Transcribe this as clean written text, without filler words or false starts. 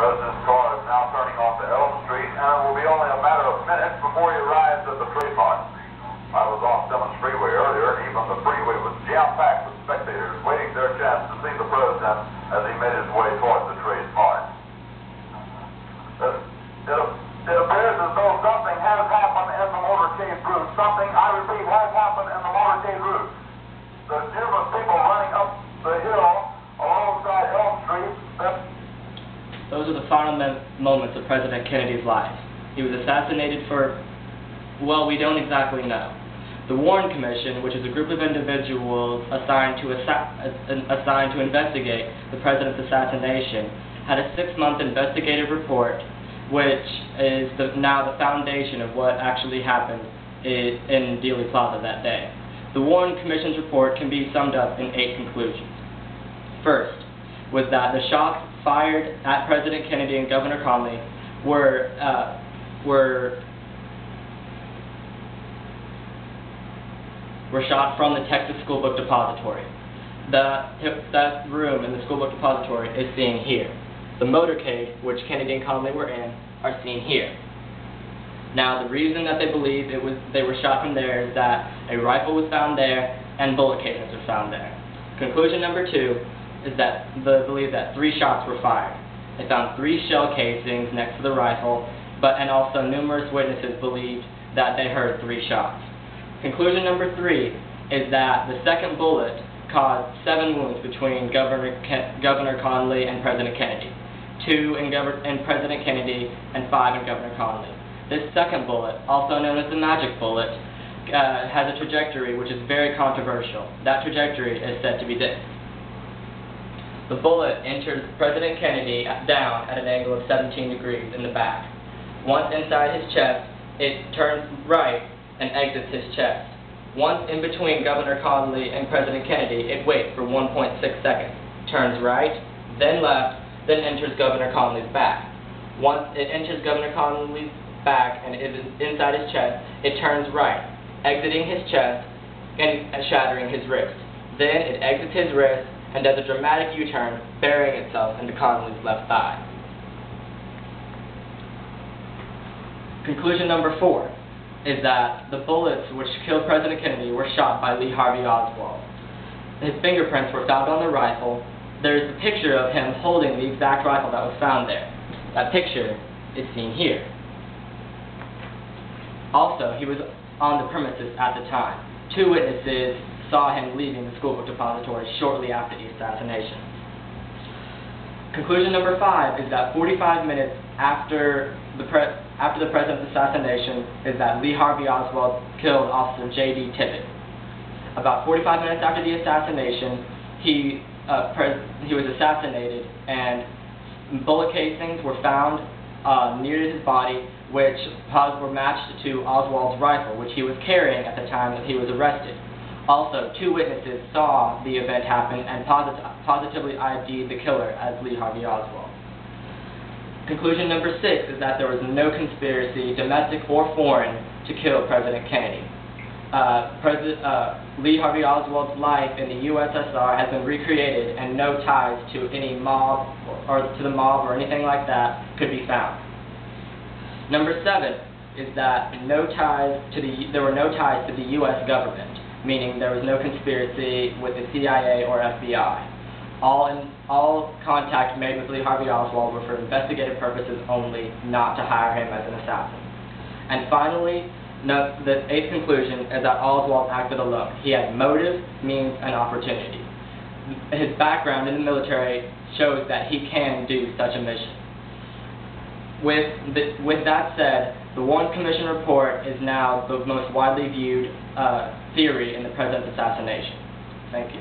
President's car is now turning onto Elm Street, and it will be only a matter of minutes before he arrives at the trademark. I was on Simmons Freeway earlier, and even the freeway was jam-packed with spectators waiting their chance to see the President as he made his way towards the trademark. It appears as though something has happened in the motorcade route. Something, I repeat, has happened in the motorcade route. There's numerous people running up the hill alongside Elm Street. Those are the final moments of President Kennedy's life. He was assassinated for, well, we don't exactly know. The Warren Commission, which is a group of individuals assigned to investigate the President's assassination, had a 6-month investigative report, which is now the foundation of what actually happened in Dealey Plaza that day. The Warren Commission's report can be summed up in 8 conclusions. First was that the shots fired at President Kennedy and Governor Conley were shot from the Texas School Book Depository. That room in the School Book Depository is seen here. The motorcade, which Kennedy and Conley were in, are seen here. Now, the reason that they believe they were shot from there is that a rifle was found there and bullet casings were found there. Conclusion number 2 is that they believe that 3 shots were fired. They found 3 shell casings next to the rifle, and also numerous witnesses believed that they heard 3 shots. Conclusion number 3 is that the second bullet caused 7 wounds between Governor Conley and President Kennedy. 2 in President Kennedy and 5 in Governor Conley. This second bullet, also known as the magic bullet, has a trajectory which is very controversial. That trajectory is said to be this. The bullet enters President Kennedy down at an angle of 17 degrees in the back. Once inside his chest, it turns right and exits his chest. Once in between Governor Conley and President Kennedy, it waits for 1.6 seconds, turns right, then left, then enters Governor Conley's back. Once it enters Governor Conley's back and is inside his chest, it turns right, exiting his chest and shattering his wrist. Then it exits his wrist and does a dramatic U-turn, burying itself into Conley's left thigh. Conclusion number 4 is that the bullets which killed President Kennedy were shot by Lee Harvey Oswald. His fingerprints were found on the rifle. There's a picture of him holding the exact rifle that was found there. That picture is seen here. Also, he was on the premises at the time. 2 witnesses saw him leaving the School Book Depository shortly after the assassination. Conclusion number 5 is that 45 minutes after the President's assassination is that Lee Harvey Oswald killed Officer J.D. Tippit. About 45 minutes after the assassination, he was assassinated, and bullet casings were found near to his body, which were matched to Oswald's rifle, which he was carrying at the time that he was arrested. Also, 2 witnesses saw the event happen and positively ID'd the killer as Lee Harvey Oswald. Conclusion number 6 is that there was no conspiracy, domestic or foreign, to kill President Kennedy. Lee Harvey Oswald's life in the USSR has been recreated, and no ties to any mob or to the mob or anything like that could be found. Number 7 is that there were no ties to the U.S. government, meaning there was no conspiracy with the CIA or FBI. All contact made with Lee Harvey Oswald were for investigative purposes only, not to hire him as an assassin. And finally, the 8th conclusion is that Oswald acted alone. He had motive, means, and opportunity. His background in the military shows that he can do such a mission. With that said, the Warren Commission report is now the most widely viewed theory in the President's assassination. Thank you.